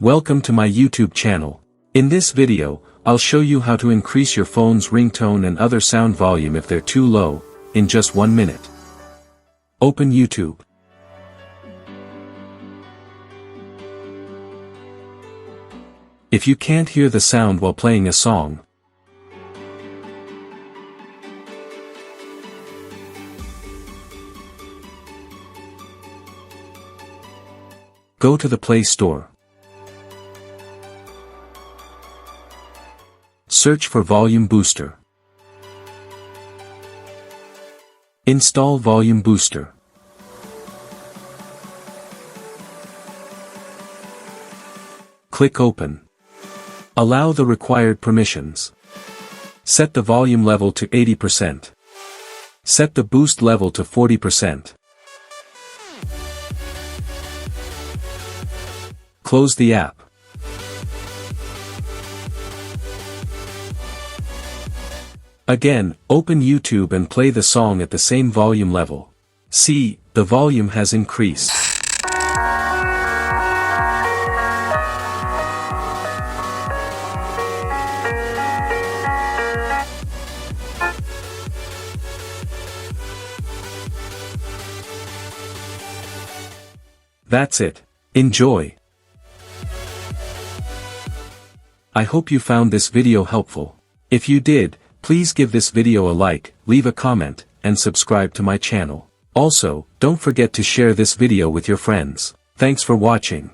Welcome to my YouTube channel. In this video, I'll show you how to increase your phone's ringtone and other sound volume if they're too low, in just 1 minute. Open YouTube. If you can't hear the sound while playing a song, go to the Play Store. Search for Volume Booster. Install Volume Booster. Click Open. Allow the required permissions. Set the volume level to 80%. Set the boost level to 40%. Close the app. Again, open YouTube and play the song at the same volume level. See, the volume has increased. That's it. Enjoy. I hope you found this video helpful. If you did, please give this video a like, leave a comment, and subscribe to my channel. Also, don't forget to share this video with your friends. Thanks for watching.